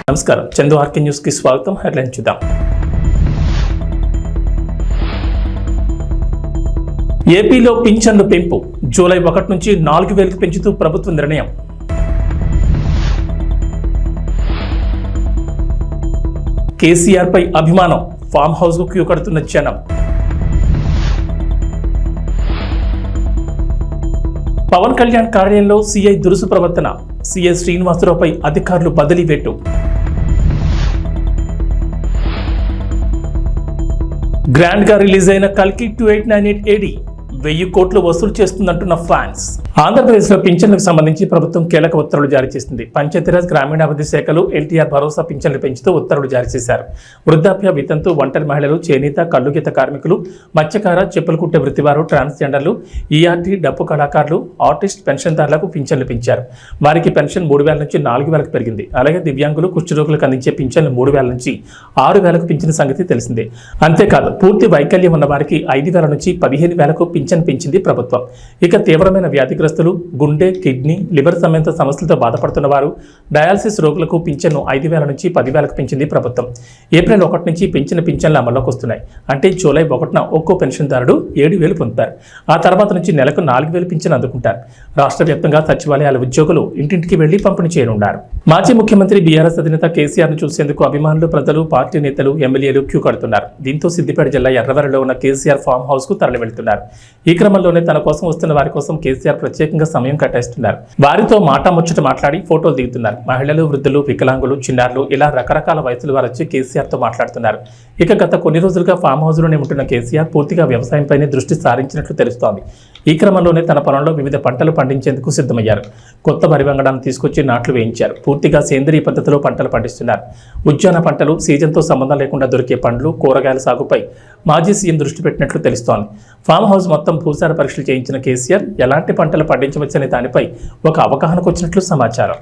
నమస్కారం, Chandu RK news కి స్వాగతం. హెడ్లైన్ చూద్దాం. ఏపీలో పింఛన్లు పెంపు జూలై 1 నుంచి 4,000కు పెంచుతూ ప్రభుత్వ నిర్ణయం. కేసీఆర్ పై అభిమానం, ఫామ్ హౌస్ కు క్యూ కడుతున్న జనం. పవన్ కళ్యాణ్ కార్యాలయంలో సీఐ దురుసు ప్రవర్తన, సీఐ శ్రీనివాసరావుపై అధికారులు బదిలీ వేటు. గ్రాండ్ గా రిలీజ్ అయిన కల్కి 2898 AD 1000 కోట్లు వసూలు చేస్తుందంటున్న ఫ్యాన్స్. ఆంధ్రప్రదేశ్లో పింఛన్లకు సంబంధించి ప్రభుత్వం కీలక ఉత్తర్వులు జారీ చేసింది. పంచాయతీరాజ్ గ్రామీణాభివృద్ధి శాఖలు ఎన్టీఆర్ భరోసా పింఛన్లు పెంచుతూ ఉత్తర్వులు జారీ చేశారు. వృద్ధాప్య, వితంతు, ఒంటరి మహిళలు, చేనేత, కల్లుగీత కార్మికులు, మత్స్యకార, చెప్పులు కుట్టే వృత్తివారు, ట్రాన్స్జెండర్లు, ఈఆర్టీ, డప్పు కళాకారులు, ఆర్టిస్ట్, పెన్షన్దారులకు పింఛన్లు పెంచారు. వారికి పెన్షన్ 3,000 నుంచి 4,000కు పెరిగింది. అలాగే దివ్యాంగులు, కుష్ఠరోగులకు అందించే పింఛన్లు 3,000 నుంచి 6,000కు పెంచిన సంగతి తెలిసిందే. అంతేకాదు, పూర్తి వైకల్యం ఉన్న వారికి 5,000 నుంచి 15,000కు పింఛన్ పెంచింది ప్రభుత్వం. ఇక తీవ్రమైన వ్యాధిగ్రస్తులు, గుండె, కిడ్నీ, లివర్ సంబంధిత సమస్యలతో బాధపడుతున్న వారు, డయాలసిస్ రోగులకు పింఛన్ను 5,000 నుంచి 10,000కు పెంచింది ప్రభుత్వం. ఏప్రిల్ 1 నుంచి పెంచిన పింఛన్లు అమల్లోకి వస్తున్నాయి. అంటే జూలై 1న ఒక్కో పెన్షన్దారుడు 7,000 పొందుతారు. ఆ తర్వాత నుంచి నెలకు 4,000 పింఛన్ అందుకుంటారు. రాష్ట్ర వ్యాప్తంగా సచివాలయాల ఉద్యోగులు ఇంటింటికి వెళ్లి పంపిణీ చేయనున్నారు. మాజీ ముఖ్యమంత్రి బీఆర్ఎస్ అధినేత కేసీఆర్ ను చూసేందుకు అభిమానులు, ప్రజలు, పార్టీ నేతలు, ఎమ్మెల్యేలు క్యూ కడుతున్నారు. దీంతో సిద్దిపేట జిల్లా ఎర్రవెల్లిలో ఉన్న కేసీఆర్ ఫామ్ హౌస్ కు తరలి వెళ్తున్నారు. ఈ క్రమంలోనే తన కోసం వస్తున్న వారి కోసం కేసీఆర్ ప్రత్యేకంగా సమయం కేటాయిస్తున్నారు. వారితో ముచ్చట మాట్లాడి ఫోటోలు దిగుతున్నారు. మహిళలు, వృద్ధులు, వికలాంగులు, చిన్నారులు ఇలా రకరకాల వయసుల వారు వచ్చి కేసీఆర్ తో మాట్లాడుతున్నారు. ఇక గత కొన్ని రోజులుగా ఫామ్ హౌస్ లోనే ఉంటున్న కేసీఆర్ పూర్తిగా వ్యవసాయంపైనే దృష్టి సారించినట్లు తెలుస్తోంది. ఈ క్రమంలోనే తన పొలంలో వివిధ పంటలు పండించేందుకు సిద్ధమయ్యారు. కొత్త వరి వంగడాన్ని తీసుకొచ్చి నాట్లు వేయించారు. పూర్తిగా సేంద్రీయ పద్ధతిలో పంటలు పండిస్తున్నారు. ఉద్యాన పంటలు, సీజన్తో సంబంధం లేకుండా దొరికే పండ్లు, కూరగాయల సాగుపై మాజీ సీఎం దృష్టి పెట్టినట్లు తెలుస్తోంది. ఫామ్ హౌస్ మొత్తం భూసార పరీక్షలు చేయించిన కేసీఆర్ ఎలాంటి పంటలు పండించవచ్చనే దానిపై ఒక అవగాహనకు వచ్చినట్లు సమాచారం.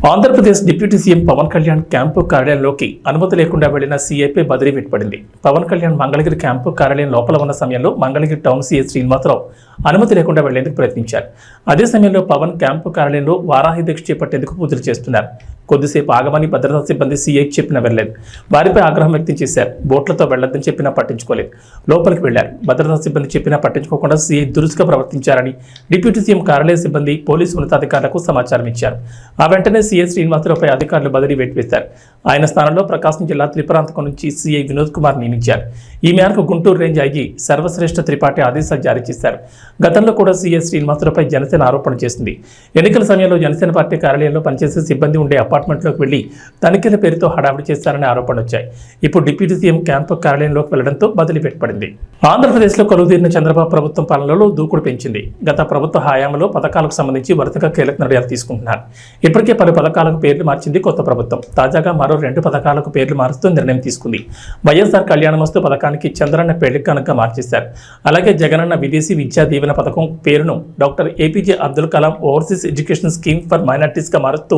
Andhra Pradesh deputy CM Pawan Kalyan camp కార్యాలయంలోకి అనుమతి లేకుండా వెళ్లిన సీఐపై బదిలీ వేటుపడింది. పవన్ కళ్యాణ్ మంగళగిరి క్యాంపు కార్యాలయం లోపల ఉన్న సమయంలో మంగళగిరి టౌన్ సీఐ శ్రీనివాసరావు అనుమతి లేకుండా వెళ్లేందుకు ప్రయత్నించారు. అదే సమయంలో పవన్ క్యాంపు కార్యాలయంలో వారాహి దీక్ష చేపట్టేందుకు పూజలు చేస్తున్నారు. కొద్దిసేపు ఆగమని భద్రతా సిబ్బంది సీఐకి చెప్పినా వెళ్లేదు. వారిపై ఆగ్రహం వ్యక్తం చేశారు. బోట్లతో వెళ్లొద్దని చెప్పినా పట్టించుకోలేదు. లోపలికి వెళ్లారు. భద్రతా సిబ్బంది చెప్పినా పట్టించుకోకుండా సీఐ దురుసుగా ప్రవర్తించారని డిప్యూటీ సీఎం కార్యాలయ సిబ్బంది పోలీసు ఉన్నతాధికారులకు సమాచారం ఇచ్చారు. ఆ వెంటనే సీఐ శ్రీనివాసరావుపై అధికారులు బదిలీ వేటు వేశారు. ఆయన స్థానంలో ప్రకాశం జిల్లా త్రిపురాంతకం నుంచి సీఐ వినోద్ కుమార్ నియమించారు. ఈ మేరకు గుంటూరు రేంజ్ ఐజీ సర్వశ్రేష్ఠ త్రిపాఠి ఆదేశాలు జారీ చేశారు. గతంలో కూడా సీఐ శ్రీనివాసరావుపై జనసేన ఆరోపణ చేసింది. ఎన్నికల సమయంలో జనసేన పార్టీ కార్యాలయంలో పనిచేసే సిబ్బంది ఉండే అపార్ట్మెంట్లోకి వెళ్లి తనిఖీల పేరుతో హడావిడి చేశారనే ఆరోపణలు వచ్చాయి. ఇప్పుడు డిప్యూటీ సీఎం క్యాంపు కార్యాలయంలోకి వెళ్లడంతో బదిలీ పెట్టబడింది. ఆంధ్రప్రదేశ్లో కొలువుదీరిన చంద్రబాబు ప్రభుత్వం పాలనలో దూకుడు పెంచింది. గత ప్రభుత్వ హయాంలో పథకాలకు సంబంధించి వరుసగా కీలక నిర్ణయాలు తీసుకుంటున్నారు. ఇప్పటికే పలు పథకాలకు పేర్లు మార్చింది కొత్త ప్రభుత్వం. తాజాగా మరో 2 పథకాలకు పేర్లు మారుస్తూ నిర్ణయం తీసుకుంది. వైఎస్ఆర్ కళ్యాణమస్తు పథకానికి చంద్రన్న పెళ్లి కనుక మార్చేశారు. అలాగే జగనన్న విదేశీ విద్యా దీవెన పథకం పేరును doctor APJ Abdul Kalam overseas education scheme for minorities గా మారుస్తూ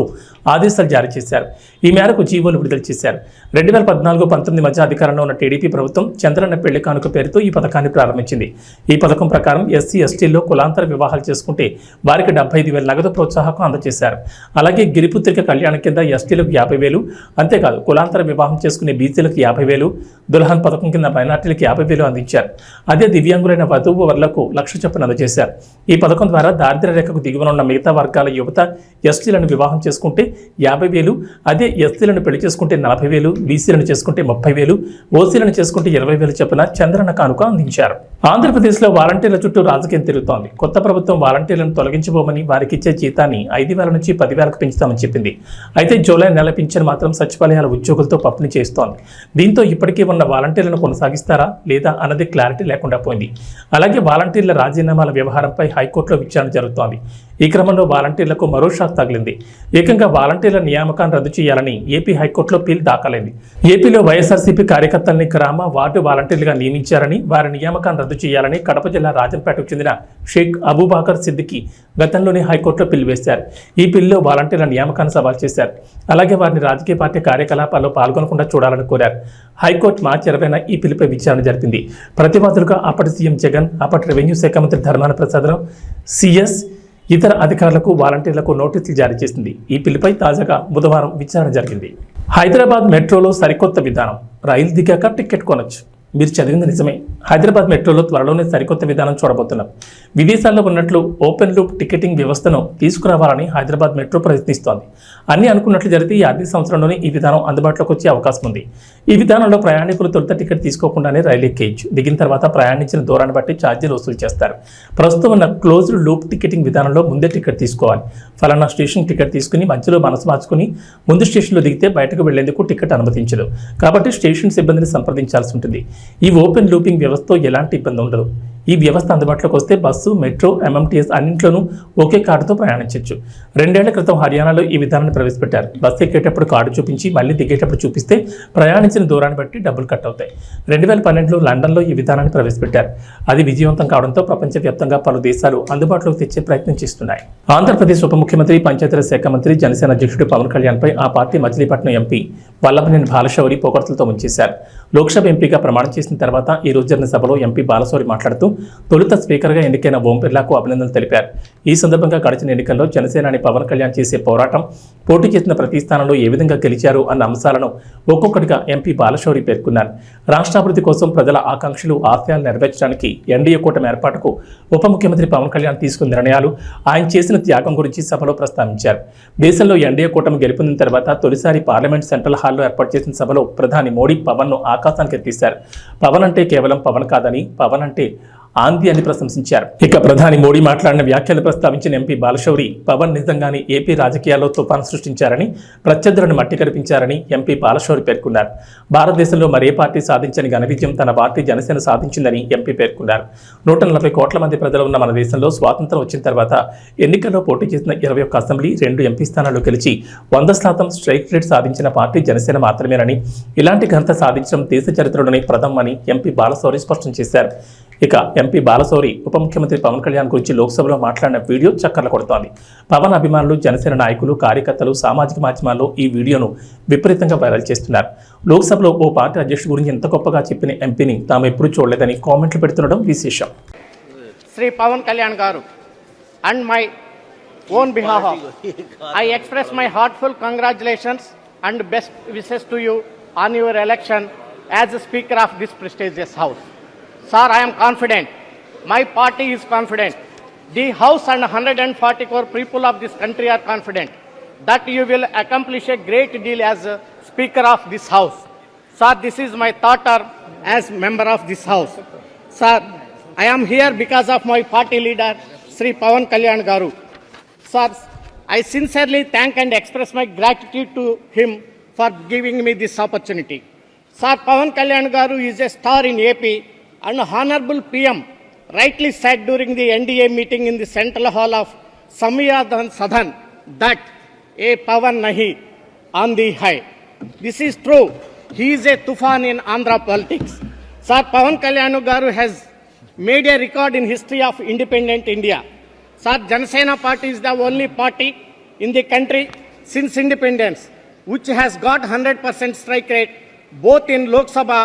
ఆదేశాలు జారీ చేశారు. ఈ మేరకు జీవోలు విడుదల చేశారు. 2014-19 మధ్య అధికారంలో ఉన్న టీడీపీ ప్రభుత్వం చంద్రన్న పెళ్లి కానుక పేరుతో ఈ పథకాన్ని ప్రారంభించింది. ఈ పథకం ప్రకారం ఎస్సీ, ఎస్టీల్లో కులాంతర వివాహాలు చేసుకుంటే వారికి 75,000 నగదు ప్రోత్సాహకం అందజేశారు. అలాగే గిరిపుత్రిక కళ్యాణం కింద ఎస్టీలకు 50,000, అంతేకాదు కులాంతర వివాహం చేసుకునే బీసీలకు 50,000, దుల్హన్ పథకం కింద మైనార్టీలకు 50,000 అందించారు. అదే దివ్యాంగులైన వధువు వర్లకు 1,00,000 చొప్పున అందజేశారు. ఈ పథకం ద్వారా దారిద్ర్య రేఖకు దిగువన ఉన్న మిగతా వర్గాల యువత ఎస్టీలను వివాహం చేసుకుంటే 50,000, అదే ఎస్సీలను పెళ్లి చేసుకుంటే 40,000, బీసీలను చేసుకుంటే 30,000, ఓసీలను చేసుకుంటే 20,000 చొప్పున చంద్రన్న కానుక అందించారు. ఆంధ్రప్రదేశ్లో వాలంటీర్ల చుట్టూ రాజకీయం తిరుగుతోంది. కొత్త ప్రభుత్వం వాలంటీర్లను తొలగించబోమని, వారికి ఇచ్చే జీతాన్ని 5,000 నుంచి 10,000కు పెంచుతామని చెప్పింది. అయితే జూలై నెల పింఛన్ మాత్రం సచివాలయాల ఉద్యోగులతో పంపిణీ చేస్తోంది. దీంతో ఇప్పటికీ ఉన్న వాలంటీర్లను కొనసాగిస్తారా లేదా అన్నది క్లారిటీ లేకుండా పోయింది. అలాగే వాలంటీర్ల రాజీనామాల వ్యవహారంపై హైకోర్టులో విచారణ జరుగుతోంది. ఈ క్రమంలో వాలంటీర్లకు మరో షాక్ తగిలింది. ఏకంగా వాలంటీర్ల నియామకాన్ని రద్దు చేయాలని ఏపీ హైకోర్టులో పిల్ దాఖలైంది. ఏపీలో వైఎస్ఆర్సీపీ కార్యకర్తల్ని గ్రామ, వార్డు వాలంటీర్లుగా నియమించారని, వారి నియామకాన్ని రద్దు చేయాలని కడప జిల్లా రాజంపేటకు చెందిన షేక్ అబూబాకర్ సిద్దికి గతంలోనే హైకోర్టులో పిల్ వేశారు. ఈ పిల్లో వాలంటీర్ల నియామకాన్ని సవాల్ చేశారు. అలాగే వారిని రాజకీయ పార్టీ కార్యకలాపాల్లో పాల్గొనకుండా చూడాలని కోరారు. హైకోర్టు మార్చి 20న ఈ పిల్లుపై విచారణ జరిపింది. ప్రతివాదులుగా అప్పటి సీఎం జగన్, అప్పటి రెవెన్యూ శాఖ మంత్రి ధర్మాన ప్రసాదరావు, సిఎస్, ఇతర అధికారులకు, వాలంటీర్లకు నోటీసులు జారీ చేసింది. ఈ పిల్లుపై తాజాగా బుధవారం విచారణ జరిగింది. హైదరాబాద్ మెట్రోలో సరికొత్త విధానం. రైలు దిగాక టికెట్ కొనొచ్చు. మీరు చదివింది నిజమే. హైదరాబాద్ మెట్రోలో త్వరలోనే సరికొత్త విధానం చూడబోతున్నాం. విదేశాల్లో ఉన్నట్లు ఓపెన్ లూప్ టికెటింగ్ వ్యవస్థను తీసుకురావాలని హైదరాబాద్ మెట్రో ప్రయత్నిస్తోంది. అన్ని అనుకున్నట్లు జరిగితే ఈ ఆర్థిక సంవత్సరంలోనే ఈ విధానం అందుబాటులోకి వచ్చే అవకాశం ఉంది. ఈ విధానంలో ప్రయాణికులు తొలుత టికెట్ తీసుకోకుండానే రైలు ఎక్కేయచ్చు. దిగిన తర్వాత ప్రయాణించిన దూరాన్ని బట్టి ఛార్జీలు వసూలు చేస్తారు. ప్రస్తుతం ఉన్న క్లోజ్డ్ లూప్ టికెటింగ్ విధానంలో ముందే టికెట్ తీసుకోవాలి. ఫలానా స్టేషన్ టికెట్ తీసుకుని మధ్యలో మనసు మార్చుకుని ముందు స్టేషన్లో దిగితే బయటకు వెళ్లేందుకు టికెట్ అనుమతించదు. కాబట్టి స్టేషన్ సిబ్బందిని సంప్రదించాల్సి ఉంటుంది. ఈ ఓపెన్ లూపింగ్ వ్యవస్థతో ఎలాంటి ఇబ్బంది ఉండదు. ఈ వ్యవస్థ అందుబాటులోకి వస్తే బస్సు, మెట్రో, ఎంఎంటీఎస్ అన్నింట్లోనూ ఒకే కార్డుతో ప్రయాణించవచ్చు. 2 ఏళ్ల క్రితం హర్యానాలో ఈ విధానాన్ని ప్రవేశపెట్టారు. బస్సు ఎక్కేటప్పుడు కార్డు చూపించి మళ్ళీ దిగేటప్పుడు చూపిస్తే ప్రయాణించిన దూరాన్ని బట్టి డబ్బులు కట్ అవుతాయి. 2012లో లండన్లో ఈ విధానాన్ని ప్రవేశపెట్టారు. అది విజయవంతం కావడంతో ప్రపంచవ్యాప్తంగా పలు దేశాలు అందుబాటులోకి తెచ్చే ప్రయత్నం చేస్తున్నాయి. ఆంధ్రప్రదేశ్ ఉప ముఖ్యమంత్రి, పంచాయతీరాజ్ శాఖ మంత్రి, జనసేన అధ్యక్షుడు పవన్ కళ్యాణ్పై ఆ పార్టీ మచిలీపట్నం ఎంపీ వల్లభనేని బాలశౌరి పొగడ్తలతో ముంచేశారు. లోక్సభ ఎంపీగా ప్రమాణం చేసిన తర్వాత ఈ రోజు జరిగిన సభలో ఎంపీ బాలశౌరి మాట్లాడుతూ తొలుత స్పీకర్గా ఎన్నికైన ఓం బిర్లాకు అభినందనలు తెలిపారు. ఈ సందర్భంగా గడిచిన ఎన్నికల్లో జనసేనాని పవన్ కళ్యాణ్ చేసే పోరాటం, పోటీ చేసిన ప్రతి స్థానంలో ఏ విధంగా గెలిచారు అన్న అంశాలను ఒక్కొక్కటిగా ఎంపీ బాలశౌరి పేర్కొన్నారు. రాష్ట్రాభివృద్ధి కోసం ప్రజల ఆకాంక్షలు, ఆశయాలు నెరవేర్చడానికి ఎన్డీఏ కూటమి ఏర్పాటుకు ఉప ముఖ్యమంత్రి పవన్ కళ్యాణ్ తీసుకున్న నిర్ణయాలు, ఆయన చేసిన త్యాగం గురించి సభలో ప్రస్తావించారు. దేశంలో ఎన్డీఏ కూటమి గెలుపొందిన తర్వాత తొలిసారి పార్లమెంట్ సెంట్రల్ హాల్లో ఏర్పాటు చేసిన సభలో ప్రధాని మోడీ పవన్ను ఆకాశానికి ఎత్తేశారు. పవన్ అంటే కేవలం పవన్ కాదని, పవన్ అంటే ఆంది అని ప్రశంసించారు. ఇక ప్రధాని మోడీ మాట్లాడిన వ్యాఖ్యలు ప్రస్తావించిన ఎంపీ బాలశౌరి పవన్ నిజంగానే ఏపీ రాజకీయాల్లో తుఫాను సృష్టించారని, ప్రత్యర్థులను మట్టి కనిపించారని ఎంపీ బాలశౌరి పేర్కొన్నారు. భారతదేశంలో మరే పార్టీ సాధించని ఘన విజయం తన పార్టీ జనసేన సాధించిందని ఎంపీ పేర్కొన్నారు. 140 కోట్ల మంది ప్రజలు ఉన్న మన దేశంలో స్వాతంత్రం వచ్చిన తర్వాత ఎన్నికల్లో పోటీ చేసిన 21 అసెంబ్లీ, 2 ఎంపీ స్థానాల్లో గెలిచి 100% స్ట్రైక్ రేట్ సాధించిన పార్టీ జనసేన మాత్రమేనని, ఇలాంటి ఘనత సాధించడం దేశ చరిత్రలోనే ప్రథమని ఎంపీ బాలశౌరి స్పష్టం చేశారు. ఇక ఎంపీ బాలశౌరి ఉప ముఖ్యమంత్రి పవన్ కళ్యాణ్ గురించి లోక్సభలో మాట్లాడిన వీడియో చక్కర్లు కొడుతోంది. పవన్ అభిమానులు, జనసేన నాయకులు, కార్యకర్తలు సామాజిక మాధ్యమాల్లో ఈ వీడియోను విపరీతంగా వైరల్ చేస్తున్నారు. లోక్సభలో ఓ పార్టీ అధ్యక్షుడి గురించి ఎంత గొప్పగా చెప్పిన ఎంపీని తాము ఎప్పుడూ చూడలేదని కామెంట్లు పెడుతుండడం విశేషం. శ్రీ పవన్ కళ్యాణ్ గారు, and my own behalf I express my heartfelt congratulations and best wishes to you on your election as the Speaker of this prestigious House. Sir, I am confident. My party is confident. The House and 140 crore people of this country are confident that you will accomplish a great deal as a Speaker of this House. Sir, this is my thought as member of this House. Sir, I am here because of my party leader, Sri Pawan Kalyan Garu. Sir, I sincerely thank and express my gratitude to him for giving me this opportunity. Sir, Pawan Kalyan Garu is a star in AP, and Honorable PM rightly said during the NDA meeting in the Central Hall of Samyadan Sadhan that a Pawan nahi on the high. This is true. He is a tufan in Andhra politics. Sir, Pawan Kalyan Garu has made a record in history of independent India. Sir, Janasena party is the only party in the country since independence which has got 100% strike rate both in Lok Sabha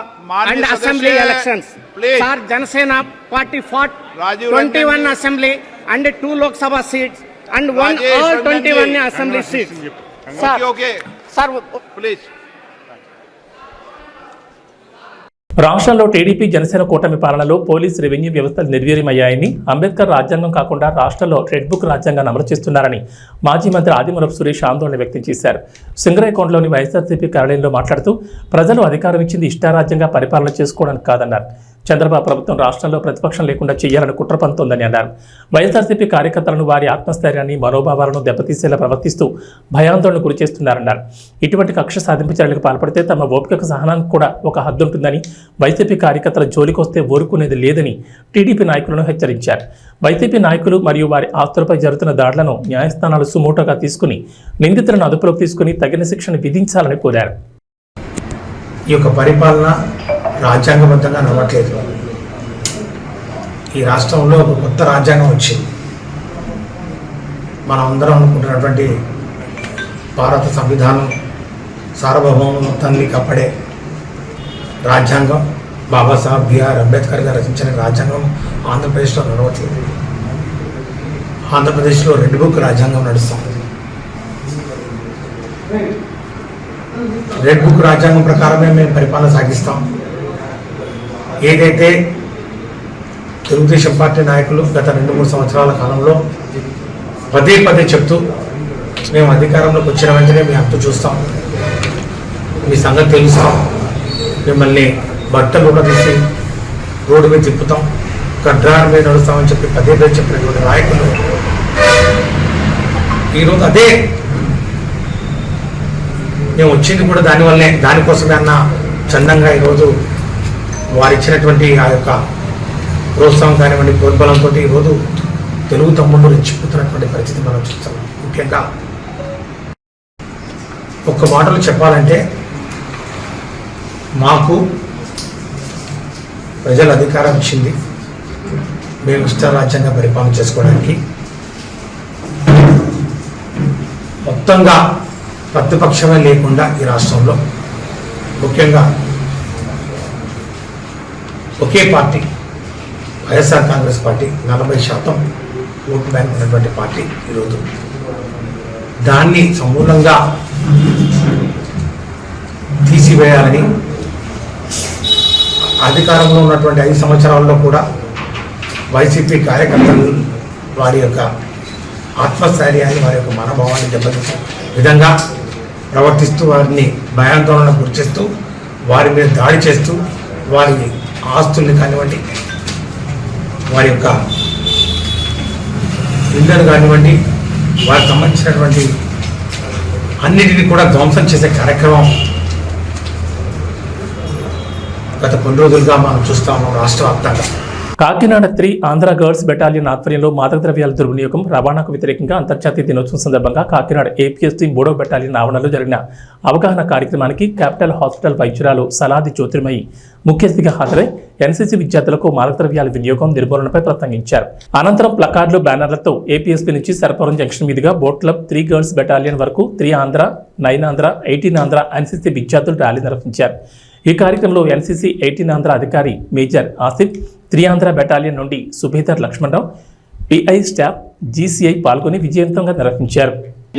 and Assembly elections. Please. Sir, Janasena party fought Rajiv 21 Ranjan Assembly and 2 Lok Sabha seats and won Rajesh all 21 Ranjan Assembly seats. Sir, okay. Sir, please. రాష్ట్రంలో TDP, Janasena కూటమి పాలనలో police, revenue వ్యవస్థలు నిర్వీర్యమయ్యాయని, అంబేద్కర్ రాజ్యాంగం కాకుండా రాష్ట్రంలో red book రాజ్యాంగాన్ని అమలు చేస్తున్నారని మాజీ మంత్రి ఆదిమూలపు సురేష్ ఆందోళన వ్యక్తం చేశారు. సింగరైకొండలోని వైఎస్ఆర్సీపీ కార్యాలయంలో మాట్లాడుతూ ప్రజలు అధికారం ఇచ్చింది ఇష్టారాజ్యంగా పరిపాలన చేసుకోవడానికి కాదన్నారు. చంద్రబాబు ప్రభుత్వం రాష్ట్రంలో ప్రతిపక్షం లేకుండా చేయాలని కుట్ర పంతోందని అన్నారు. వైఎస్ఆర్సీపీ కార్యకర్తలను, వారి ఆత్మస్థైర్యాన్ని, మనోభావాలను దెబ్బతీసేలా ప్రవర్తిస్తూ భయాందోళన గురి చేస్తున్నారన్నారు. ఇటువంటి కక్ష సాధింపు చర్యలకు పాల్పడితే తమ ఓపికకు, సహనానికి కూడా ఒక హద్దు ఉంటుందని, వైసీపీ కార్యకర్తల జోలికొస్తే ఊరుకునేది లేదని టీడీపీ నాయకులను హెచ్చరించారు. వైసీపీ నాయకులు మరియు వారి ఆస్తులపై జరుగుతున్న దాడులను న్యాయస్థానాలు సుమోటోగా తీసుకుని నిందితులను అదుపులోకి తీసుకుని తగిన శిక్షను విధించాలని కోరారు. ఈ యొక్క పరిపాలన రాజ్యాంగబద్ధంగా నడవట్లేదు. ఈ రాష్ట్రంలో ఒక కొత్త రాజ్యాంగం వచ్చింది. మనం అందరం అనుకుంటున్నటువంటి భారత సంవిధానం సార్వభౌమ మొత్తాన్ని కాపాడే రాజ్యాంగం, బాబాసాహెబ్ బిఆర్ అంబేద్కర్ గారు రచించిన రాజ్యాంగం ఆంధ్రప్రదేశ్లో నడవట్లేదు. ఆంధ్రప్రదేశ్లో రెడ్ బుక్ రాజ్యాంగం నడుస్తుంది. రెడ్ బుక్ రాజ్యాంగం ప్రకారమే మేము పరిపాలన సాగిస్తాం. ఏదైతే తెలుగుదేశం పార్టీ నాయకులు గత 2-3 సంవత్సరాల కాలంలో పదే చెప్తూ మేము అధికారంలోకి వచ్చిన వెంటనే మీ అంతు చూస్తాం, మీ సంగతి తెలుస్తాం, మిమ్మల్ని బట్టలు కూడా తీసి రోడ్డు మీద తిప్పుతాం, గడ్రాల మీద నడుస్తామని చెప్పి పదే చెప్పినటువంటి నాయకులు ఈరోజు అదే మేము వచ్చింది కూడా దానివల్లనే, దానికోసమే అన్న చందంగా ఈరోజు వారు ఇచ్చినటువంటి ఆ యొక్క ప్రోత్సాహం కానివ్వండి, ప్రోద్బలంతో ఈరోజు తెలుగు తమ్ముళ్ళు రెచ్చిపోతున్నటువంటి పరిస్థితి మనం చూస్తాం. ముఖ్యంగా ఒక్క మాటలు చెప్పాలంటే, మాకు ప్రజల అధికారం ఇచ్చింది, మేము ఇష్టారాజ్యంగా పరిపాలన చేసుకోవడానికి. మొత్తంగా ప్రతిపక్షమే లేకుండా ఈ రాష్ట్రంలో ముఖ్యంగా ఒకే party YSR Congress party 40% vote bank ఉన్నటువంటి పార్టీ ఈరోజు దాన్ని సమూలంగా తీసివేయాలని అధికారంలో ఉన్నటువంటి 5 సంవత్సరాల్లో కూడా వైసీపీ కార్యకర్తలు వారి యొక్క ఆత్మస్థైర్యాన్ని, వారి యొక్క మనోభావాన్ని దెబ్బతీసే విధంగా ప్రవర్తిస్తూ వారిని భయాందోళనకు గురిచేస్తూ వారి మీద దాడి చేస్తూ వారి ఆస్తుల్ని కానివ్వండి, వారి యొక్క ఇళ్ళను కానివ్వండి, వారికి సంబంధించినటువంటి అన్నిటినీ కూడా ధ్వంసం చేసే కార్యక్రమం గత కొన్ని రోజులుగా మనం చూస్తాము రాష్ట్ర వ్యాప్తంగా. కాకినాడ 3 ఆంధ్ర గర్ల్స్ బెటాలియన్ ఆధ్వర్యంలో మాదక ద్రవ్యాల దుర్వినియోగం, రవాణాకు వ్యతిరేకంగా అంతర్జాతీయ దినోత్సవం సందర్భంగా కాకినాడ APSC 3వ బెటాలియన్ ఆవరణలో జరిగిన అవగాహన కార్యక్రమానికి క్యాపిటల్ హాస్పిటల్ వైద్యురాలు సలాది జ్యోతిర్మయి ముఖ్య అతిథిగా హాజరై NCC విద్యార్థులకు మాదక ద్రవ్యాల వినియోగం నిర్మూలనపై ప్రసంగించారు. అనంతరం ప్లకార్డులు, బ్యానర్లతో APSP నుంచి సర్పవరం జంక్షన్ మీదుగా బోట్ క్లబ్ 3 గర్ల్స్ బెటాలియన్ వరకు 3 ఆంధ్ర, 9 ఆంధ్ర, 18 ఆంధ్ర NCC విద్యార్థులు ర్యాలీ నిర్వహించారు. ఈ కార్యక్రమంలో NCC 18 ఆంధ్ర అధికారి మేజర్ ఆసిఫ్, 3 ఆంధ్ర బెటాలియన్ నుండి subedar Lakshmanarao, PI staff, GCI పాల్గొని విజయవంతంగా నిర్వహించారు.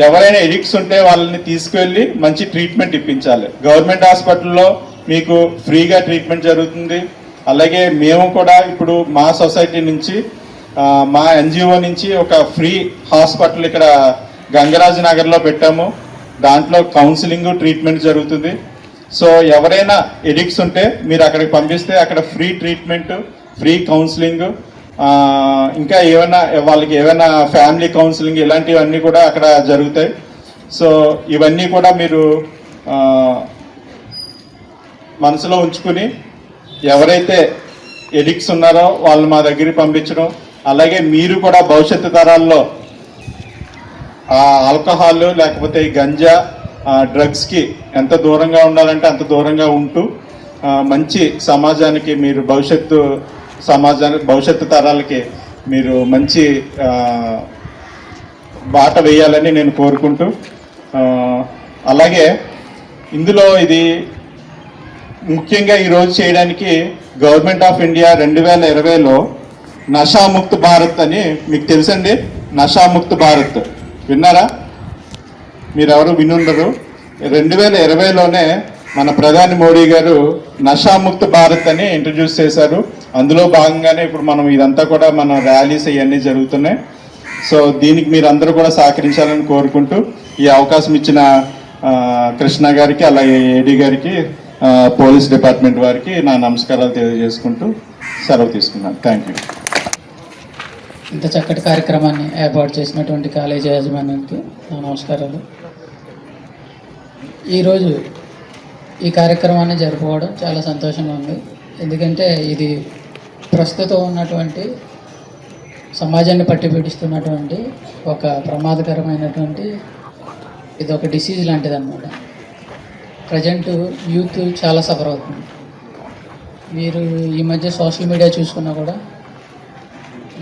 ఎవరైనా ఎడిక్ట్స్ ఉంటే వాళ్ళని తీసుకువెళ్ళి మంచి ట్రీట్మెంట్ ఇప్పించాలి. గవర్నమెంట్ హాస్పిటల్లో మీకు ఫ్రీగా ట్రీట్మెంట్ జరుగుతుంది. అలాగే మేము కూడా ఇప్పుడు మా సొసైటీ నుంచి, మా NGO నుంచి ఒక ఫ్రీ హాస్పిటల్ ఇక్కడ గంగరాజు నగర్లో పెట్టాము. దాంట్లో కౌన్సిలింగ్, ట్రీట్మెంట్ జరుగుతుంది. సో ఎవరైనా ఎడిక్ట్స్ ఉంటే మీరు అక్కడికి పంపిస్తే అక్కడ ఫ్రీ ట్రీట్మెంట్, ఫ్రీ కౌన్సిలింగ్, ఇంకా ఏమైనా వాళ్ళకి ఏమైనా ఫ్యామిలీ కౌన్సిలింగ్ ఇలాంటివన్నీ కూడా అక్కడ జరుగుతాయి. సో ఇవన్నీ కూడా మీరు మనసులో ఉంచుకుని ఎవరైతే ఎడిక్ట్స్ ఉన్నారో వాళ్ళు మా దగ్గరికి పంపించడం, అలాగే మీరు కూడా భవిష్యత్తు తరాల్లో ఆల్కహాల్ లేకపోతే ఈ గంజా, డ్రగ్స్కి ఎంత దూరంగా ఉండాలంటే అంత దూరంగా ఉంటూ మంచి సమాజానికి మీరు భవిష్యత్తు తరాలకి మీరు మంచి బాట వేయాలని నేను కోరుకుంటూ, అలాగే ఇందులో ఇది ముఖ్యంగా ఈరోజు చేయడానికి గవర్నమెంట్ ఆఫ్ ఇండియా 2020లో నషాముక్త్ భారత్ అని, మీకు తెలుసండి నషాముక్త్ భారత్, విన్నారా? మీరెవరు వినుండరు. 2020లోనే మన ప్రధాని మోడీ గారు నషాముక్త్ భారత్ అని ఇంట్రడ్యూస్ చేశారు. అందులో భాగంగానే ఇప్పుడు మనం ఇదంతా కూడా మన ర్యాలీస్ ఇవన్నీ జరుగుతున్నాయి. సో దీనికి మీరు అందరూ కూడా సహకరించాలని కోరుకుంటూ ఈ అవకాశం ఇచ్చిన కృష్ణ గారికి, అలాగే AD గారికి, పోలీస్ డిపార్ట్మెంట్ వారికి నా నమస్కారాలు తెలియజేసుకుంటూ సెలవు తీసుకున్నాను. Thank you. ఇంత చక్కటి కార్యక్రమాన్ని ఏర్పాటు చేసినటువంటి కాలేజీ యాజమాన్యానికి నా నమస్కారాలు. ఈరోజు ఈ కార్యక్రమాన్ని జరుపుకోవడం చాలా సంతోషంగా ఉంది. ఎందుకంటే ఇది ప్రస్తుతం ఉన్నటువంటి సమాజాన్ని పట్టిపీడిస్తున్నటువంటి ఒక ప్రమాదకరమైనటువంటి ఇది ఒక డిసీజ్ లాంటిది అన్నమాట. ప్రజెంట్ యూత్ చాలా సఫర్ అవుతుంది. మీరు ఈ మధ్య సోషల్ మీడియా చూసుకున్నా కూడా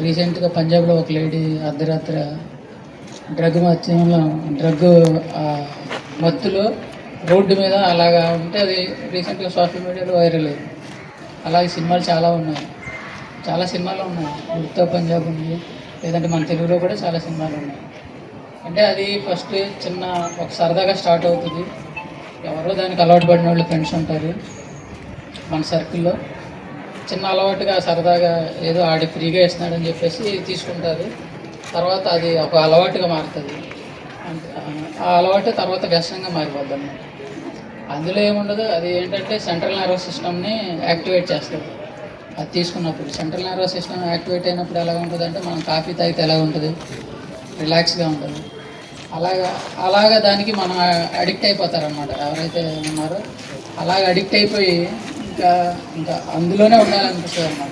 రీసెంట్గా పంజాబ్లో ఒక లేడీ అర్ధరాత్రి డ్రగ్ మత్తులో రోడ్డు మీద అలాగా ఉంటే అది రీసెంట్గా సోషల్ మీడియాలో వైరల్ అయింది. అలాగే సినిమాలు చాలా ఉన్నాయి, చాలా సినిమాలు ఉన్నాయి. ఉత్తా పంజాబ్ ఉంది, లేదంటే మన తెలుగులో కూడా చాలా సినిమాలు ఉన్నాయి. అంటే అది ఫస్ట్ చిన్న ఒక సరదాగా స్టార్ట్ అవుతుంది. ఎవరో దానికి అలవాటు పడిన వాళ్ళు ఫ్రెండ్స్ ఉంటారు మన సర్కిల్లో. చిన్న అలవాటుగా సరదాగా ఏదో ఆడి ఫ్రీగా ఇస్తున్నాడని చెప్పేసి తీసుకుంటారు. తర్వాత అది ఒక అలవాటుగా మారుతుంది. ఆ అలవాటు తర్వాత వ్యసనంగా మారిపోద్ది అన్నమాట. అందులో ఏముండదు, అది ఏంటంటే సెంట్రల్ నర్వస్ సిస్టమ్ని యాక్టివేట్ చేస్తుంది. అది తీసుకున్నప్పుడు సెంట్రల్ నర్వస్ సిస్టమ్ యాక్టివేట్ అయినప్పుడు ఎలా ఉంటుంది అంటే, మనం కాఫీ తాగితే ఎలా ఉంటుంది, రిలాక్స్గా ఉంటుంది. అలాగా దానికి మనం అడిక్ట్ అయిపోతారనమాట ఎవరైతే ఉన్నారో. అలాగ అడిక్ట్ అయిపోయి ఇంకా అందులోనే ఉండాలనిపిస్తుంది అన్నమాట.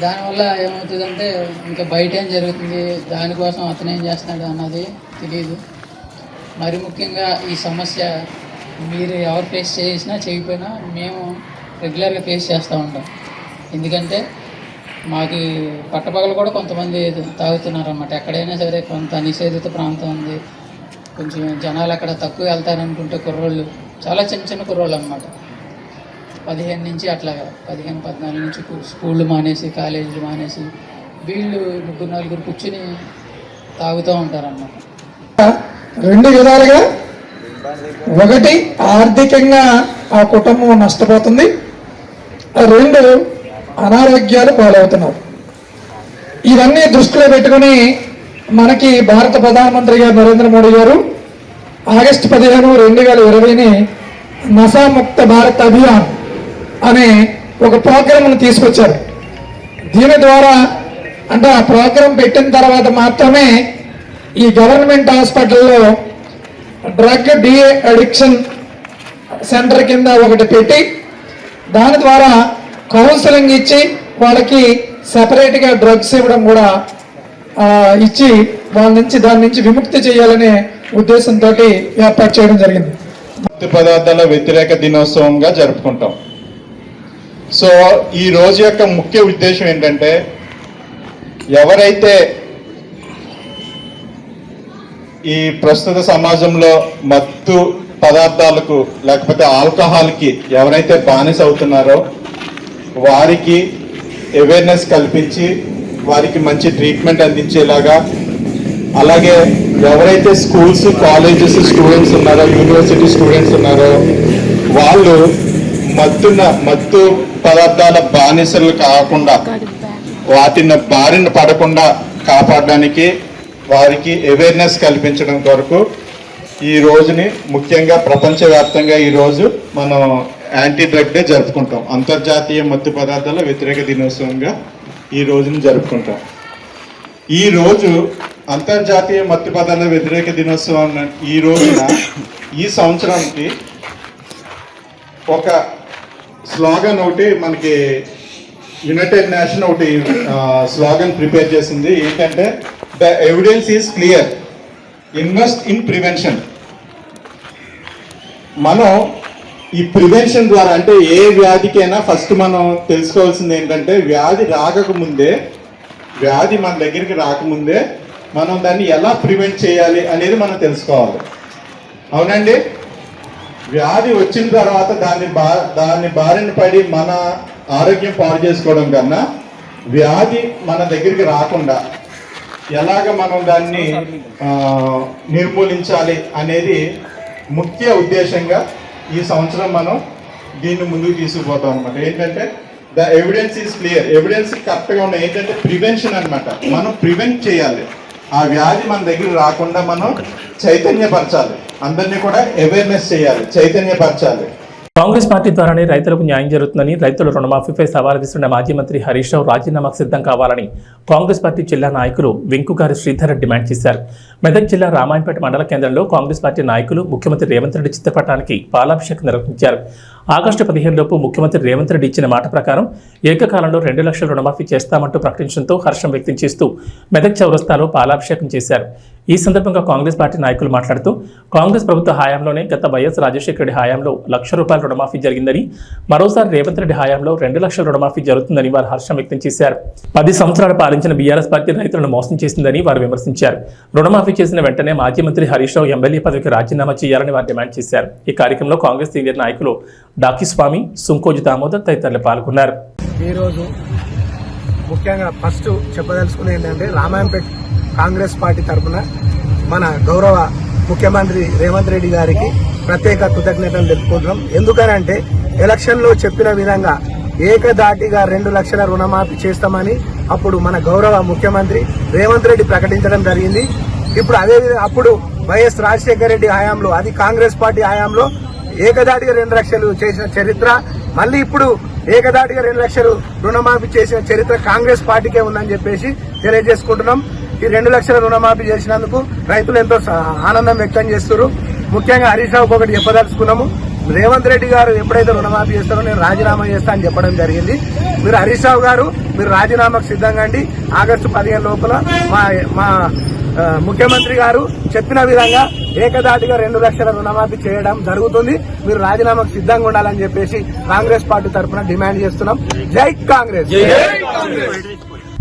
దానివల్ల ఏమవుతుందంటే ఇంకా బయట ఏం జరుగుతుంది, దానికోసం అతను ఏం చేస్తున్నాడు అన్నది తెలియదు. మరి ముఖ్యంగా ఈ సమస్య మీరు ఎవరు ఫేస్ చేసినా చేయకపోయినా మేము రెగ్యులర్గా ఫేస్ చేస్తూ ఉంటాం. ఎందుకంటే మాకు పట్టపగలు కూడా కొంతమంది తాగుతున్నారు అన్నమాట. ఎక్కడైనా సరే కొంత నిషేధిత ప్రాంతం ఉంది, కొంచెం జనాలు అక్కడ తక్కువ వెళ్తారనుకుంటే కుర్రోళ్ళు, చాలా చిన్న చిన్న కుర్రోళ్ళు అన్నమాట, 15 నుంచి అట్లాగా 14 నుంచి స్కూళ్ళు మానేసి కాలేజీలు మానేసి వీళ్ళు 3-4 కూర్చుని తాగుతూ ఉంటారన్నమాట. 2 విధాలుగా, ఒకటి ఆర్థికంగా ఆ కుటుంబం నష్టపోతుంది, 2 అనారోగ్యాలు పాలవుతున్నారు. ఇవన్నీ దృష్టిలో పెట్టుకుని మనకి భారత ప్రధానమంత్రి గారు నరేంద్ర మోడీ గారు ఆగస్టు 15, 2020ని నశాముక్త భారత్ అభియాన్ అనే ఒక ప్రోగ్రాంను తీసుకొచ్చారు. దీని ద్వారా అంటే ఆ ప్రోగ్రాం పెట్టిన తర్వాత మాత్రమే ఈ గవర్నమెంట్ హాస్పిటల్లో డ్రగ్ డి అడిక్షన్ సెంటర్ కింద ఒకటి పెట్టి దాని ద్వారా కౌన్సిలింగ్ ఇచ్చి వాళ్ళకి సపరేట్గా డ్రగ్స్ ఇవ్వడం కూడా ఇచ్చి దాని నుంచి విముక్తి చేయాలనే ఉద్దేశంతో ఏర్పాటు చేయడం జరిగింది. మత్తు పదార్థాల వ్యతిరేక దినోత్సవంగా జరుపుకుంటాం. సో ఈ రోజు యొక్క ముఖ్య ఉద్దేశం ఏంటంటే, ఎవరైతే ఈ ప్రస్తుత సమాజంలో మత్తు పదార్థాలకు లేకపోతే ఆల్కహాల్కి ఎవరైతే బానిస అవుతున్నారో వారికి అవేర్నెస్ కల్పించి వారికి మంచి ట్రీట్మెంట్ అందించేలాగా, అలాగే ఎవరైతే స్కూల్స్ కాలేజెస్ స్టూడెంట్స్ ఉన్నారో యూనివర్సిటీ స్టూడెంట్స్ ఉన్నారో వాళ్ళు మత్తు పదార్థాల బానిసలు కాకుండా వాటిని బారిన పడకుండా కాపాడడానికి వారికి అవేర్నెస్ కల్పించడం కొరకు ఈ రోజుని ముఖ్యంగా ప్రపంచవ్యాప్తంగా ఈరోజు మనం యాంటీ డ్రగ్ డే జరుపుకుంటాం. అంతర్జాతీయ మత్తు పదార్థాల వ్యతిరేక దినోత్సవంగా ఈ రోజుని జరుపుకుంటాం. ఈ రోజు అంతర్జాతీయ మత్తు పదార్థాల వ్యతిరేక దినోత్సవం ఈ రోజున ఈ సంవత్సరానికి ఒక స్లోగన్ ఒకటి మనకి యునైటెడ్ నేషన్ ఒకటి స్లోగన్ ప్రిపేర్ చేసింది. ఏంటంటే, the evidence is clear, invest in prevention. మనం ఈ ప్రివెన్షన్ ద్వారా అంటే ఏ వ్యాధికైనా ఫస్ట్ మనం తెలుసుకోవాల్సింది ఏంటంటే, వ్యాధి మన దగ్గరికి రాకముందే మనం దాన్ని ఎలా ప్రివెంట్ చేయాలి అనేది మనం తెలుసుకోవాలి. అవునండి, వ్యాధి వచ్చిన తర్వాత దాన్ని బారిన పడి మన ఆరోగ్యం పాడు చేసుకోవడం కన్నా వ్యాధి మన దగ్గరికి రాకుండా ఎలాగ మనం దాన్ని నిర్మూలించాలి అనేది ముఖ్య ఉద్దేశంగా ఈ సంవత్సరం మనం దీన్ని ముందుకు తీసుకుపోతాం అనమాట. ఏంటంటే the evidence is clear, evidence కరెక్ట్గా ఉన్నాయి. ఏంటంటే ప్రివెన్షన్ అనమాట. మనం ప్రివెంట్ చేయాలి, ఆ వ్యాధి మన దగ్గర రాకుండా మనం చైతన్యపరచాలి, అందరినీ కూడా అవేర్నెస్ చేయాలి, చైతన్యపరచాలి. కాంగ్రెస్ పార్టీ ద్వారానే రైతులకు న్యాయం జరుగుతుందని, రైతుల రుణమాఫీపై సవాల్ విస్తున్న మాజీ మంత్రి హరీష్ రావు రాజీనామాకు సిద్ధం కావాలని కాంగ్రెస్ పార్టీ జిల్లా నాయకులు వెంకుగారి శ్రీధర్ డిమాండ్ చేశారు. మెదక్ జిల్లా రామాయంపేట మండల కేంద్రంలో కాంగ్రెస్ పార్టీ నాయకులు ముఖ్యమంత్రి రేవంత్ రెడ్డి చిత్రపటానికి పాలాభిషేకం నిర్వహించారు. ఆగస్టు 15 లోపు ముఖ్యమంత్రి రేవంత్ రెడ్డి ఇచ్చిన మాట ప్రకారం ఏకకాలంలో 2 లక్షల రుణమాఫీ చేస్తామంటూ ప్రకటించడంతో హర్షం వ్యక్తం చేస్తూ మెదక్ చౌరస్తాలో పాలాభిషేకం చేశారు. ఈ సందర్భంగా కాంగ్రెస్ పార్టీ నాయకులు మాట్లాడుతూ, కాంగ్రెస్ ప్రభుత్వ హయాంలోనే గత వైఎస్ రాజశేఖర రెడ్డి హయాంలో ₹1,00,000 రుణమాఫీ జరిగిందని, మరోసారి రేవంత్ రెడ్డి హయాంలో 2 లక్షల రుణమాఫీ జరుగుతుందని వారు హర్షం వ్యక్తం చేశారు. 10 సంవత్సరాలు పాలించిన బీఆర్ఎస్ పార్టీ రైతులను మోసం చేసిందని వారు విమర్శించారు. రుణమాఫీ చేసిన వెంటనే మాజీ మంత్రి హరీష్ రావు ఎమ్మెల్యే పదవికి రాజీనామా చేయాలని వారు డిమాండ్ చేశారు. ఈ కార్యక్రమంలో కాంగ్రెస్ సీనియర్ నాయకులు డాకిస్వామి, సుంకోజు దామోదర్ తదితరులు పాల్గొన్నారు. ఈరోజు ముఖ్యంగా ఫస్ట్ చెప్పదలుచుకునేది ఏంటంటే, రామాయంపేట కాంగ్రెస్ పార్టీ తరఫున మన గౌరవ ముఖ్యమంత్రి రేవంత్ రెడ్డి గారికి ప్రత్యేక కృతజ్ఞతలు తెలుపుకుంటున్నాం. ఎందుకనంటే ఎలక్షన్లో చెప్పిన విధంగా ఏకదాటిగా 2 లక్షల రుణమాఫీ చేస్తామని అప్పుడు మన గౌరవ ముఖ్యమంత్రి రేవంత్ రెడ్డి ప్రకటించడం జరిగింది. ఇప్పుడు అదేవిధంగా అప్పుడు వైఎస్ రాజశేఖర రెడ్డి హయాంలో, అది కాంగ్రెస్ పార్టీ హయాంలో ఏకదాటిగా 2 లక్షలు చేసిన చరిత్ర, మళ్ళీ ఇప్పుడు ఏకదాటిగా 2 లక్షలు రుణమాఫీ చేసిన చరిత్ర కాంగ్రెస్ పార్టీకే ఉందని చెప్పేసి తెలియజేసుకుంటున్నాం. ఈ 2 లక్షల రుణమాఫీ చేసినందుకు రైతులు ఎంతో ఆనందం వ్యక్తం చేస్తున్నారు. ముఖ్యంగా హరీష్ రావుకి ఒకటి చెప్పదలుచుకున్నాము. రేవంత్ రెడ్డి గారు ఎప్పుడైతే రుణమాఫీ చేస్తారో నేను రాజీనామా చేస్తా అని చెప్పడం జరిగింది. మీరు హరీష్ రావు గారు మీరు రాజీనామాకు సిద్ధంగా అండి. ఆగస్టు 15 లోపల మా ముఖ్యమంత్రి గారు చెప్పిన విధంగా ఏకదాటిగా 2 లక్షల రుణమాఫీ చేయడం జరుగుతుంది. మీరు రాజీనామాకు సిద్ధంగా ఉండాలని చెప్పేసి కాంగ్రెస్ పార్టీ తరఫున డిమాండ్ చేస్తున్నాం. జై కాంగ్రెస్.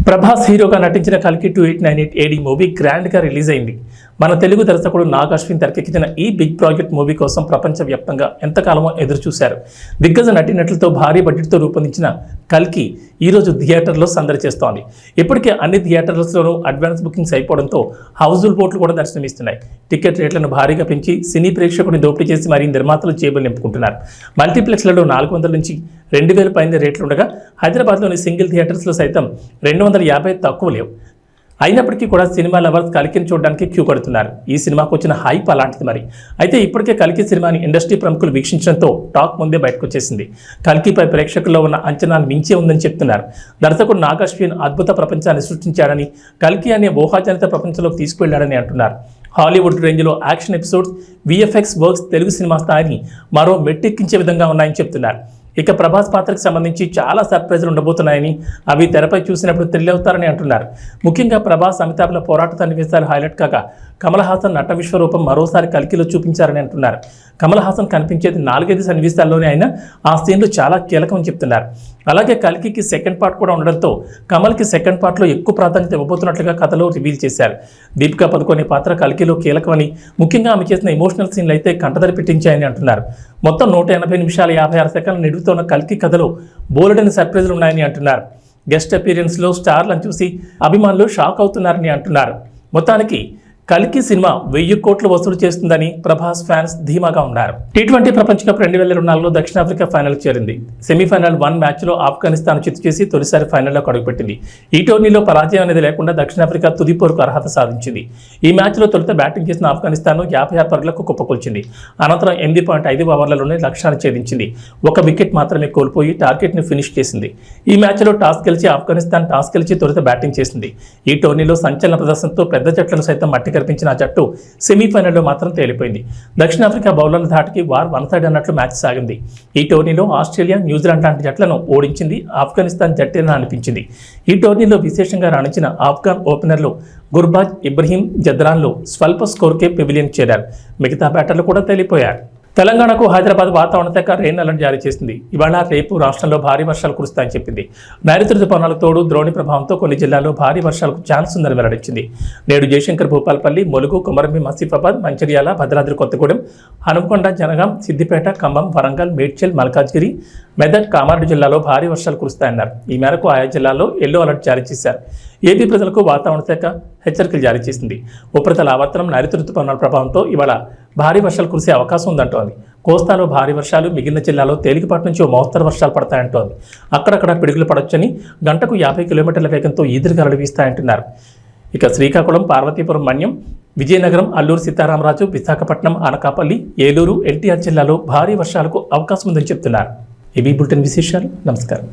ప్రభాస్ హీరోగా నటించిన కల్కి 2898 AD మూవీ గ్రాండ్ గా రిలీజ్ అయింది. మన తెలుగు దర్శకుడు నాగ్ అశ్విన్ తెరకెక్కించిన ఈ బిగ్ ప్రాజెక్ట్ మూవీ కోసం ప్రపంచవ్యాప్తంగా ఎంతకాలమో ఎదురు చూశారు. దిగ్గజ నటీనటులతో భారీ బడ్జెట్తో రూపొందించిన కల్కి ఈరోజు థియేటర్లో సందడి చేస్తోంది. ఇప్పటికే అన్ని థియేటర్లలోనూ అడ్వాన్స్ బుకింగ్స్ అయిపోవడంతో హౌస్ఫుల్ బోట్లు కూడా దర్శనమిస్తున్నాయి. టికెట్ రేట్లను భారీగా పెంచి సినీ ప్రేక్షకుడిని దోపిడీ చేసి మరీ నిర్మాతలు జేబులు నింపుకుంటున్నారు. మల్టీప్లెక్స్లలో 400 నుంచి 2000 పైన రేట్లుండగా హైదరాబాద్లోని సింగిల్ థియేటర్స్లో సైతం 250 తక్కువ లేవు. అయినప్పటికీ కూడా సినిమా లవర్స్ కల్కిని చూడడానికి క్యూ కడుతున్నారు. ఈ సినిమాకు వచ్చిన హైప్ అలాంటిది మరి. అయితే ఇప్పటికే కల్కి సినిమాని ఇండస్ట్రీ ప్రముఖులు వీక్షించడంతో టాక్ ముందే బయటకు వచ్చేసింది. కల్కిపై ప్రేక్షకుల్లో ఉన్న అంచనాలు మించే ఉందని చెప్తున్నారు. దర్శకుడు నాగ్ అశ్విన్ అద్భుత ప్రపంచాన్ని సృష్టించాడని, కల్కి అనే ఊహాజనిత ప్రపంచంలోకి తీసుకువెళ్లాడని అంటున్నారు. హాలీవుడ్ రేంజ్లో action episodes, VFX works Telugu cinema స్థాయిని మరో మెట్టెక్కించే విధంగా ఉన్నాయని చెప్తున్నారు. ఇక ప్రభాస్ పాత్రకు సంబంధించి చాలా సర్ప్రైజులు ఉండబోతున్నాయని, అవి తెరపై చూసినప్పుడు థ్రిల్ అవుతారని అంటున్నారు. ముఖ్యంగా ప్రభాస్ అమితాబ్ల పోరాట సన్నివేశాలు హైలైట్ కాగా కమల్ హాసన్ నట విశ్వరూపం మరోసారి కల్కిలో చూపించారని అంటున్నారు. కమల్ హాసన్ కనిపించేది 4-5 సన్నివేశాల్లోనే అయినా ఆ సీన్లు చాలా కీలకమని చెప్తున్నారు. అలాగే కల్కికి సెకండ్ పార్ట్ కూడా ఉండడంతో కమల్కి సెకండ్ పార్ట్లో ఎక్కువ ప్రాధాన్యత ఇవ్వబోతున్నట్లుగా కథలో రివీల్ చేశారు. దీపికా పదుకొనే పాత్ర కల్కిలో కీలకమని, ముఖ్యంగా ఆమె చేసిన ఎమోషనల్ సీన్లు అయితే కంటదరి పెట్టించాయని అంటున్నారు. మొత్తం 180 నిమిషాల 56 సెకండ్ల నిడుగుతున్న కల్కి కథలో బోలెడని సర్ప్రైజులు ఉన్నాయని అంటున్నారు. గెస్ట్ అపీరియన్స్లో స్టార్లను చూసి అభిమానులు షాక్ అవుతున్నారని అంటున్నారు. మొత్తానికి కల్కి సినిమా 1000 కోట్లు వసూలు చేస్తుందని ప్రభాస్ ఫ్యాన్స్ ధీమాగా ఉన్నారు. T20 ప్రపంచ కప్ 2024లో దక్షిణాఫ్రికా ఫైనల్కి చేరింది. సెమీఫైనల్ 1 మ్యాచ్లో ఆఫ్ఘనిస్తాన్ చిత్తు చేసి తొలిసారి ఫైనల్లో అడుగుపెట్టింది. ఈ టోర్నీలో పరాజయం అనేది లేకుండా దక్షిణాఫ్రికా తుది పోరుకు అర్హత సాధించింది. ఈ మ్యాచ్లో తొలుత బ్యాటింగ్ చేసిన ఆఫ్ఘనిస్తాన్ 56 పరుగులకు కుప్పకూల్చింది. అనంతరం 8.5 ఓవర్లలోనే లక్ష్యాన్ని ఛేదించింది. 1 వికెట్ మాత్రమే కోల్పోయి టార్గెట్ని ఫినిష్ చేసింది. ఈ మ్యాచ్లో ఆఫ్ఘనిస్తాన్ టాస్ గెలిచి తొలుత బ్యాటింగ్ చేసింది. ఈ టోర్నీలో సంచలన ప్రదర్శనతో పెద్ద జట్లను సైతం మట్టి కనిపించిన ఆ జట్టు సెమీఫైనల్లో మాత్రం తేలిపోయింది. దక్షిణాఫ్రికా బౌలర్ల ధాటికి వార్ 1 సైడ్ అన్నట్లు మ్యాచ్ సాగింది. ఈ టోర్నీలో ఆస్ట్రేలియా, న్యూజిలాండ్ లాంటి జట్లను ఓడించింది ఆఫ్ఘనిస్తాన్ జట్టేనా అనిపించింది. ఈ టోర్నీలో విశేషంగా రాణించిన ఆఫ్ఘన్ ఓపెనర్లు గుర్బాజ్, ఇబ్రహీం జద్రాన్లు స్వల్ప స్కోర్కే పెవిలియన్ చేరారు. మిగతా బ్యాటర్లు కూడా తేలిపోయారు. తెలంగాణకు హైదరాబాద్ వాతావరణ శాఖ రెయిన్ అలర్ట్ జారీ చేసింది. ఇవాళ రేపు రాష్ట్రంలో భారీ వర్షాలు కురుస్తాయని చెప్పింది. నైరుతి రుతుపవనాలకు తోడు ద్రోణి ప్రభావంతో కొన్ని జిల్లాల్లో భారీ వర్షాలకు ఛాన్స్ ఉందని వెల్లడించింది. నేడు జయశంకర్, భూపాలపల్లి, ములుగు, కొమరంభీం, ఆసిఫాబాద్, మంచిర్యాల, భద్రాద్రి కొత్తగూడెం, హనుమకొండ, జనగాం, సిద్దిపేట, ఖమ్మం, వరంగల్, మేడ్చల్, మల్కాజ్గిరి, మెదక్, కామారెడ్డి జిల్లాలో భారీ వర్షాలు కురుస్తాయన్నారు. ఈ మేరకు ఆయా జిల్లాల్లో ఎల్లో అలర్ట్ జారీ చేశారు. ఏపీ ప్రజలకు వాతావరణ శాఖ హెచ్చరికలు జారీ చేసింది. ఉపరితల ఆవర్తనం, నైరుతి రుతుపవనాల ప్రభావంతో ఇవాళ భారీ వర్షాలు కురిసే అవకాశం ఉందంటోంది. కోస్తాలో భారీ వర్షాలు, మిగిలిన జిల్లాలో తేలికపాటి నుంచి మోస్తరు వర్షాలు పడతాయంటోంది. అక్కడక్కడ పిడుగులు పడొచ్చని, గంటకు 50 కిలోమీటర్ల వేగంతో ఈదురుగాలులు వీస్తాయంటున్నారు. ఇక శ్రీకాకుళం, పార్వతీపురం, మన్యం, విజయనగరం, అల్లూరు సీతారామరాజు, విశాఖపట్నం, అనకాపల్లి, ఏలూరు, ఎన్టీఆర్ జిల్లాలో భారీ వర్షాలకు అవకాశం ఉందని చెప్తున్నారు. ఏబీ బులెటిన్ విశేషాలు. నమస్కారం.